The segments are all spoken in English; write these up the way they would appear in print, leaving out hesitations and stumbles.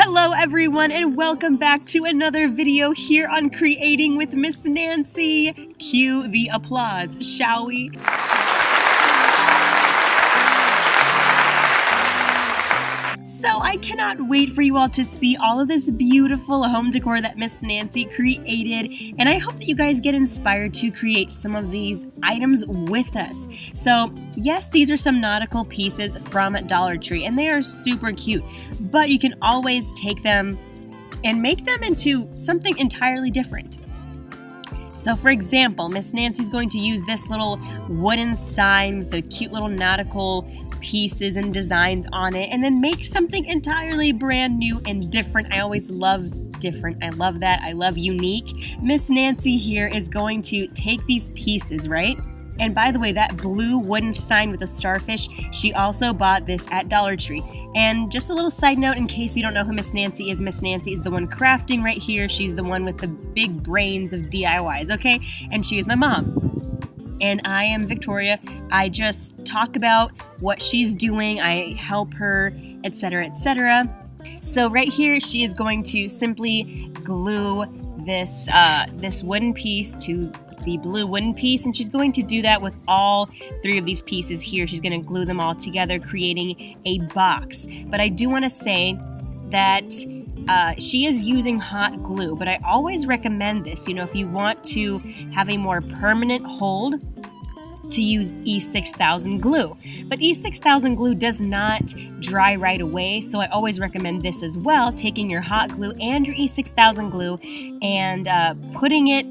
Hello everyone and welcome back to another video here on Creating with Miss Nancy. Cue the applause, shall we? So I cannot wait for you all to see all of this beautiful home decor that Miss Nancy created, and I hope that you guys get inspired to create some of these items with us. So yes, these are some nautical pieces from Dollar Tree, and they are super cute, but you can always take them and make them into something entirely different. So for example, Miss Nancy's going to use this little wooden sign with the cute little nautical pieces and designs on it, and then make something entirely brand new and different. I always love different. I love that. I love unique. Miss Nancy here is going to take these pieces, right? And by the way, that blue wooden sign with a starfish, she also bought this at Dollar Tree. And just a little side note in case you don't know who Miss Nancy is the one crafting right here. She's the one with the big brains of DIYs, okay? And she is my mom. And I am Victoria. I just talk about what she's doing. I help her, etc., etc. So right here, she is going to simply glue this wooden piece to the blue wooden piece, and she's going to do that with all three of these pieces here. She's going to glue them all together, creating a box. But I do want to say that she is using hot glue, but I always recommend this, if you want to have a more permanent hold, to use E6000 glue. But E6000 glue does not dry right away, so I always recommend this as well, taking your hot glue and your E6000 glue and putting it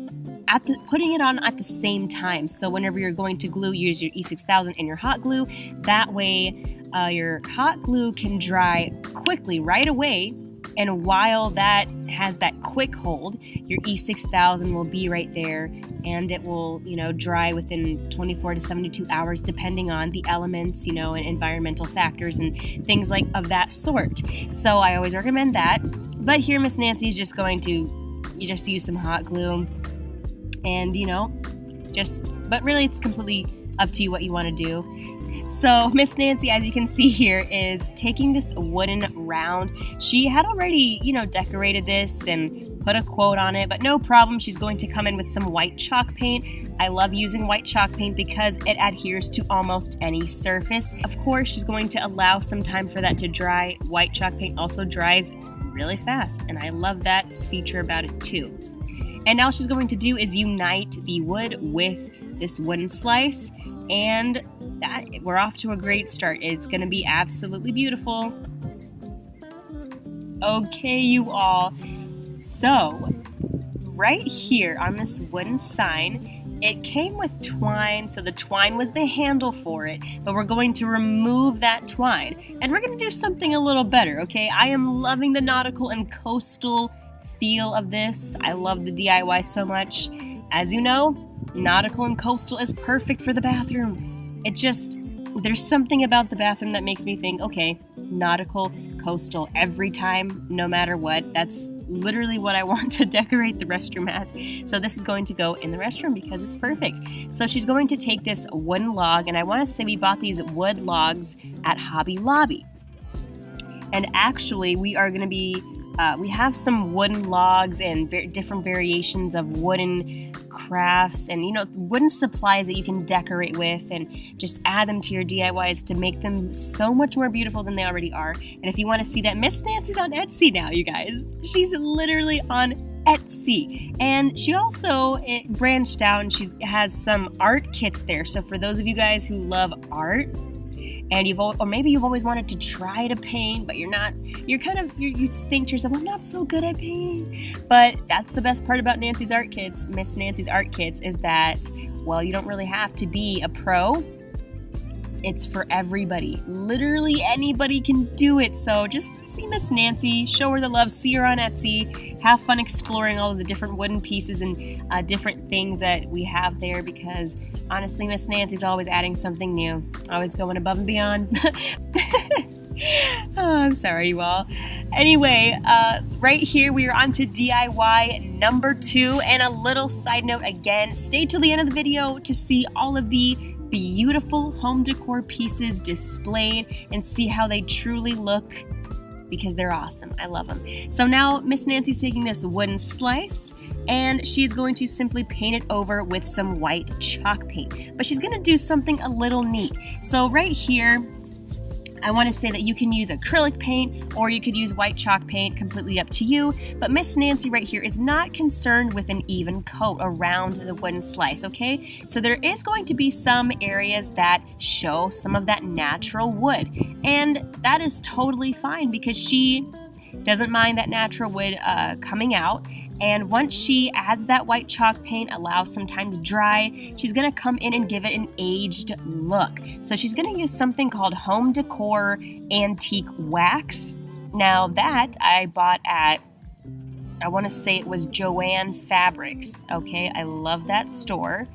on at the same time. So whenever you're going to glue, use your E6000 and your hot glue. That way your hot glue can dry quickly right away. And while that has that quick hold, your E6000 will be right there, and it will, dry within 24 to 72 hours, depending on the elements, and environmental factors and things like of that sort. So I always recommend that. But here, Miss Nancy is just going to, just use some hot glue, and but really it's completely up to you what you want to do. So Miss Nancy, as you can see here, is taking this wooden round. She had already, decorated this and put a quote on it, but no problem. She's going to come in with some white chalk paint. I love using white chalk paint because it adheres to almost any surface. Of course, she's going to allow some time for that to dry. White chalk paint also dries really fast, and I love that feature about it too. And now she's going to do is unite the wood with this wooden slice, and we're off to a great start. It's going to be absolutely beautiful. Okay, you all. So, right here on this wooden sign, it came with twine, so the twine was the handle for it, but we're going to remove that twine, and we're going to do something a little better, okay? I am loving the nautical and coastal feel of this. I love the DIY so much. As you know, nautical and coastal is perfect for the bathroom. There's something about the bathroom that makes me think, okay, nautical, coastal, every time, no matter what. That's literally what I want to decorate the restroom as. So this is going to go in the restroom because it's perfect. So she's going to take this wooden log, and I want to say we bought these wood logs at Hobby Lobby. And actually, we are going to be we have some wooden logs and different variations of wooden crafts and, wooden supplies that you can decorate with and just add them to your DIYs to make them so much more beautiful than they already are. And if you want to see that, Miss Nancy's on Etsy now, you guys. She's literally on Etsy. And she also branched out and she has some art kits there. So for those of you guys who love art, and maybe you've always wanted to try to paint, but you think to yourself, I'm not so good at painting. But that's the best part about Nancy's art kits, Miss Nancy's art kits, is that, well, you don't really have to be a pro. It's for everybody. Literally anybody can do it. So just see Miss Nancy, show her the love, see her on Etsy, have fun exploring all of the different wooden pieces and different things that we have there, because honestly, Miss Nancy's always adding something new, always going above and beyond. Oh, I'm sorry, you all. Anyway, right here we are on to DIY number 2, and a little side note again, stay till the end of the video to see all of the beautiful home decor pieces displayed and see how they truly look because they're awesome. I love them. So now Miss Nancy's taking this wooden slice and she's going to simply paint it over with some white chalk paint. But she's going to do something a little neat. So right here, I want to say that you can use acrylic paint or you could use white chalk paint, completely up to you. But Miss Nancy right here is not concerned with an even coat around the wooden slice, okay? So there is going to be some areas that show some of that natural wood. And that is totally fine because she doesn't mind that natural wood coming out. And once she adds that white chalk paint, allows some time to dry, she's going to come in and give it an aged look. So she's going to use something called Home Decor Antique Wax. Now that I bought at, I want to say it was Joann Fabrics. Okay, I love that store.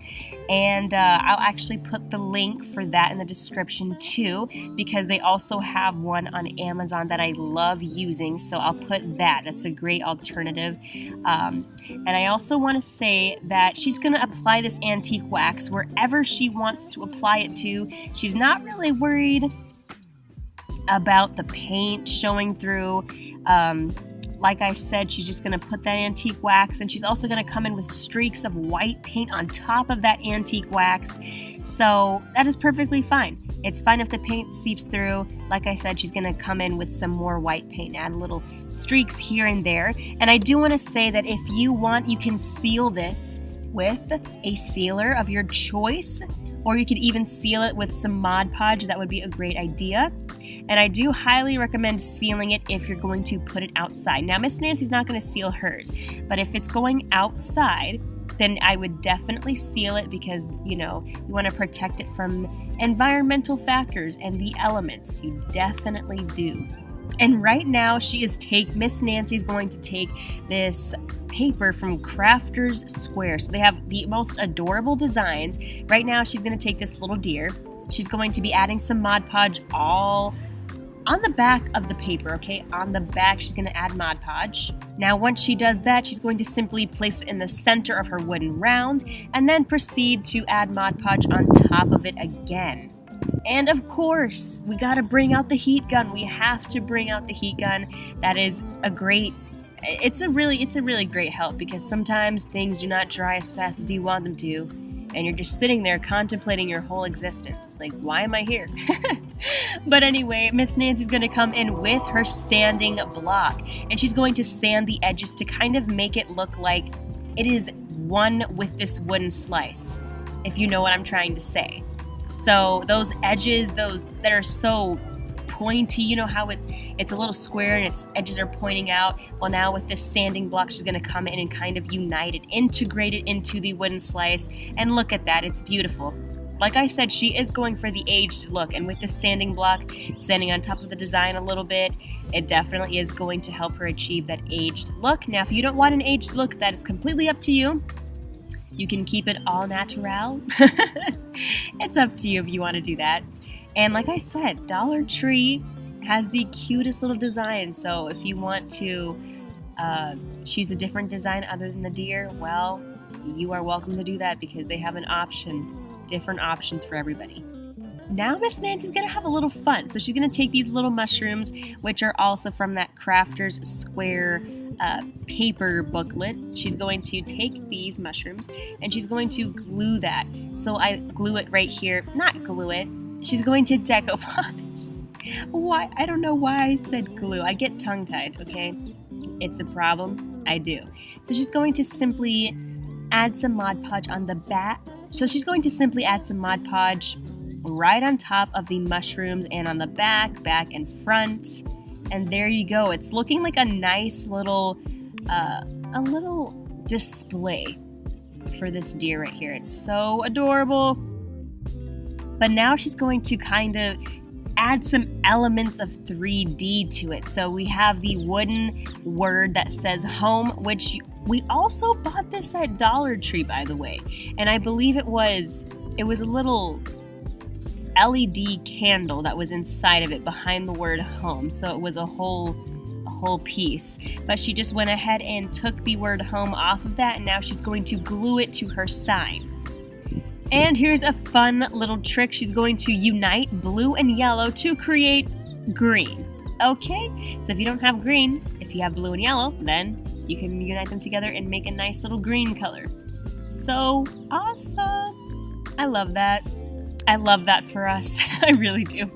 And I'll actually put the link for that in the description too, because they also have one on Amazon that I love using. So I'll put that. That's a great alternative. And I also want to say that she's going to apply this antique wax wherever she wants to apply it to. She's not really worried about the paint showing through. Like I said, she's just going to put that antique wax, and she's also going to come in with streaks of white paint on top of that antique wax. So that is perfectly fine. It's fine if the paint seeps through. Like I said, she's going to come in with some more white paint, add little streaks here and there. And I do want to say that if you want, you can seal this with a sealer of your choice, or you could even seal it with some Mod Podge. That would be a great idea. And I do highly recommend sealing it if you're going to put it outside. Now, Miss Nancy's not going to seal hers, but if it's going outside, then I would definitely seal it because, you know, you want to protect it from environmental factors and the elements. You definitely do. And right now, Miss Nancy's going to take this paper from Crafters Square. So they have the most adorable designs. Right now, she's going to take this little deer. She's going to be adding some Mod Podge all on the back of the paper, okay? On the back, she's going to add Mod Podge. Now, once she does that, she's going to simply place it in the center of her wooden round and then proceed to add Mod Podge on top of it again. And of course, we got to bring out the heat gun. We have to bring out the heat gun. That is it's a really great help because sometimes things do not dry as fast as you want them to. And you're just sitting there contemplating your whole existence. Like, why am I here? But anyway, Miss Nancy's going to come in with her sanding block. And she's going to sand the edges to kind of make it look like it is one with this wooden slice, if you know what I'm trying to say. So those edges, those that are so pointy, you know how it's a little square and its edges are pointing out. Well, now with this sanding block, she's going to come in and kind of unite it, integrate it into the wooden slice. And look at that, it's beautiful. Like I said, she is going for the aged look, and with this sanding block, sanding on top of the design a little bit, it definitely is going to help her achieve that aged look. Now, if you don't want an aged look, that is completely up to you. You can keep it all natural. It's up to you if you want to do that. And like I said, Dollar Tree has the cutest little design. So if you want to choose a different design other than the deer, well, you are welcome to do that because they have different options for everybody. Now Miss Nancy's going to have a little fun. So she's going to take these little mushrooms, which are also from that Crafters Square paper booklet. She's going to take these mushrooms and she's going to glue that. So I glue it right here. Not glue it. She's going to decoupage. Why? I don't know why I said glue. I get tongue-tied, okay? It's a problem. I do. So she's going to simply add some Mod Podge on the back. So she's going to simply add some Mod Podge right on top of the mushrooms and on the back and front. And there you go. It's looking like a nice little, a little display for this deer right here. It's so adorable. But now she's going to kind of add some elements of 3D to it. So we have the wooden word that says home, which we also bought this at Dollar Tree, by the way. And I believe it was a little LED candle that was inside of it behind the word home. So it was a whole piece. But she just went ahead and took the word home off of that, and now she's going to glue it to her sign. And here's a fun little trick. She's going to unite blue and yellow to create green. Okay, so if you don't have green, if you have blue and yellow, then you can unite them together and make a nice little green color. So awesome! I love that. I love that for us. I really do.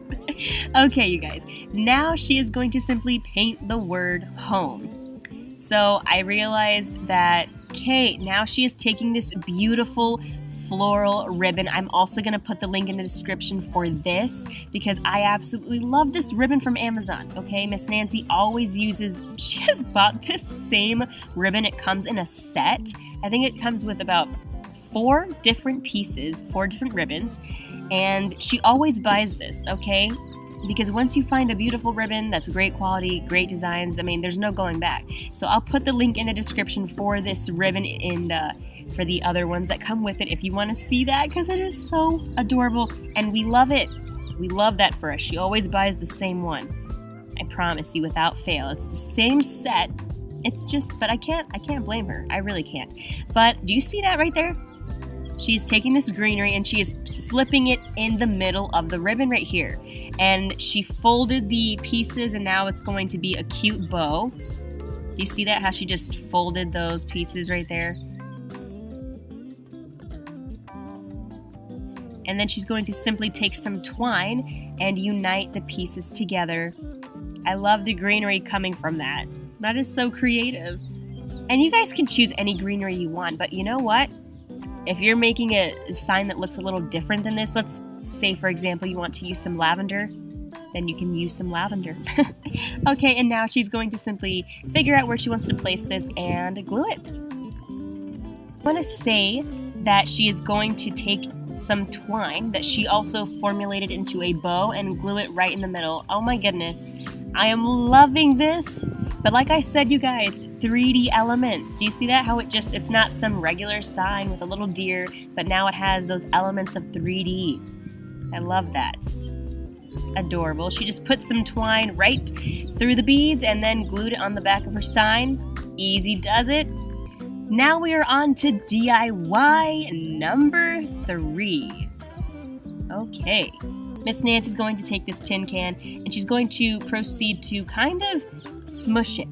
Okay, you guys. Now she is going to simply paint the word home. So I realized that, okay, now she is taking this beautiful floral ribbon. I'm also going to put the link in the description for this because I absolutely love this ribbon from Amazon. Okay, Miss Nancy always uses, she has bought this same ribbon. It comes in a set. I think it comes with about 4 different pieces, 4 different ribbons, and she always buys this, okay? Because once you find a beautiful ribbon that's great quality, great designs, I mean, there's no going back. So I'll put the link in the description for this ribbon and for the other ones that come with it if you want to see that, because it is so adorable and we love it. We love that for us. She always buys the same one. I promise you, without fail. It's the same set. It's just, but I can't blame her. I really can't. But do you see that right there? She's taking this greenery and she is slipping it in the middle of the ribbon right here. And she folded the pieces and now it's going to be a cute bow. Do you see that? How she just folded those pieces right there? And then she's going to simply take some twine and unite the pieces together. I love the greenery coming from that. That is so creative. And you guys can choose any greenery you want, but you know what? If you're making a sign that looks a little different than this, let's say, for example, you want to use some lavender, then you can use some lavender. Okay, and now she's going to simply figure out where she wants to place this and glue it. I want to say that she is going to take some twine that she also formulated into a bow and glue it right in the middle. Oh my goodness, I am loving this. But like I said, you guys, 3D elements. Do you see that? How it's not some regular sign with a little deer, but now it has those elements of 3D. I love that. Adorable. She just put some twine right through the beads and then glued it on the back of her sign. Easy does it. Now we are on to DIY number 3. Okay. Miss Nancy's going to take this tin can and she's going to proceed to kind of smush it.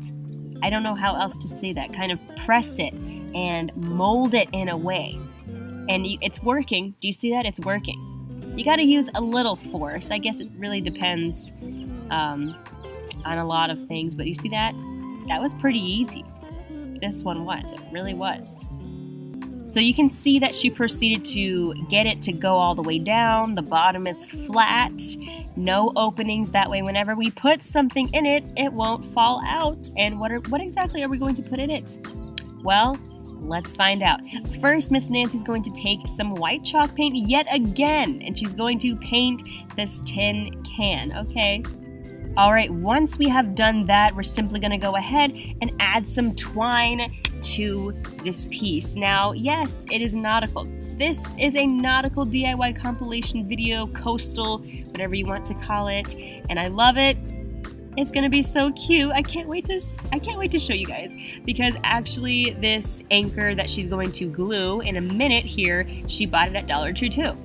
I don't know how else to say that. Kind of press it and mold it in a way. And it's working. Do you see that? It's working. You got to use a little force. I guess it really depends on a lot of things. But you see that? That was pretty easy. This one was. It really was. So you can see that she proceeded to get it to go all the way down. The bottom is flat, no openings. That way, whenever we put something in it, it won't fall out. And what exactly are we going to put in it? Well, let's find out. First, Miss Nancy's going to take some white chalk paint yet again, and she's going to paint this tin can, okay? All right, once we have done that, we're simply going to go ahead and add some twine to this piece. Now, yes, it is nautical. This is a nautical DIY compilation video, coastal, whatever you want to call it, and I love it. It's going to be so cute. I can't wait to show you guys, because actually this anchor that she's going to glue in a minute here, she bought it at Dollar Tree too.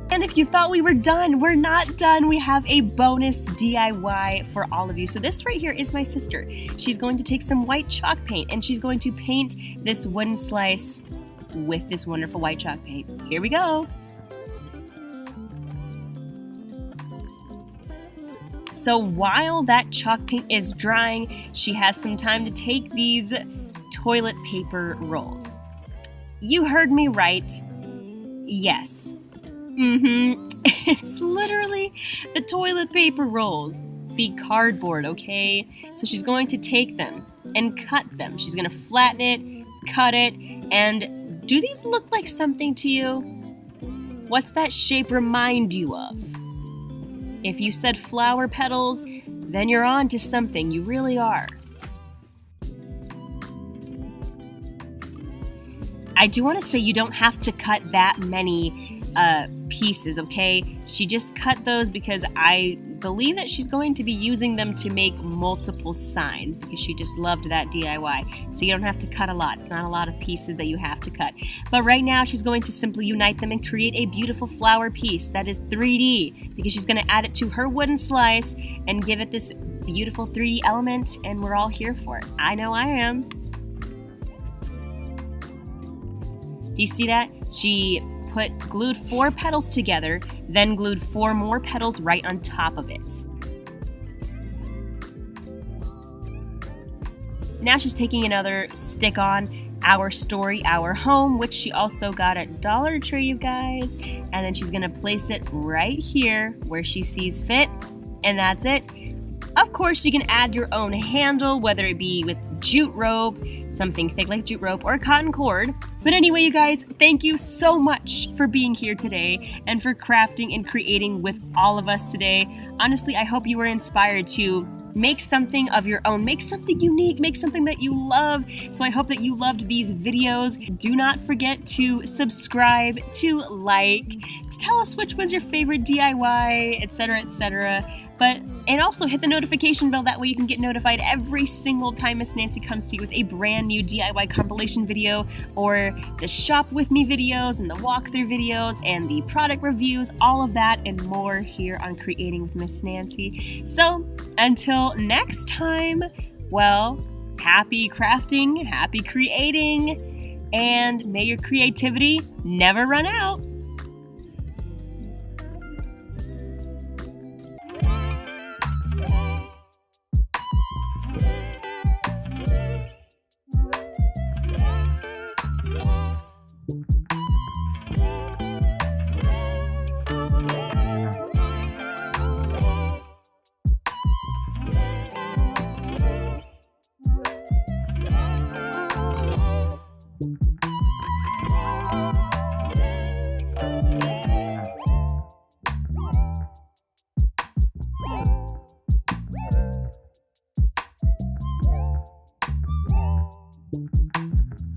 And if you thought we were done, we're not done. We have a bonus DIY for all of you. So this right here is my sister. She's going to take some white chalk paint and she's going to paint this wooden slice with this wonderful white chalk paint. Here we go. So while that chalk paint is drying, she has some time to take these toilet paper rolls. You heard me right. Yes. It's literally the toilet paper rolls, the cardboard, okay? So she's going to take them and cut them. She's going to flatten it, cut it, and do these look like something to you? What's that shape remind you of? If you said flower petals, then you're on to something. You really are. I do want to say you don't have to cut that many pieces, okay? She just cut those because I believe that she's going to be using them to make multiple signs because she just loved that DIY. So you don't have to cut a lot. It's not a lot of pieces that you have to cut. But right now she's going to simply unite them and create a beautiful flower piece that is 3D because she's going to add it to her wooden slice and give it this beautiful 3D element, and we're all here for it. I know I am. Do you see that? She glued 4 petals together, then glued 4 more petals right on top of it. Now she's taking another stick-on Our Story, Our Home, which she also got at Dollar Tree, you guys. And then she's gonna place it right here where she sees fit, and that's it. Of course, you can add your own handle, whether it be with jute rope, something thick like jute rope, or cotton cord. But anyway, you guys, thank you so much for being here today and for crafting and creating with all of us today. Honestly, I hope you were inspired to make something of your own, make something unique, make something that you love. So I hope that you loved these videos. Do not forget to subscribe, to like, to tell us which was your favorite DIY, etc., etc. And also hit the notification bell, that way you can get notified every single time Miss Nancy comes to you with a brand new DIY compilation video, or the shop with me videos and the walkthrough videos and the product reviews, all of that and more here on Creating with Miss Nancy. So until next time, well, happy crafting, happy creating, and may your creativity never run out. Thank you.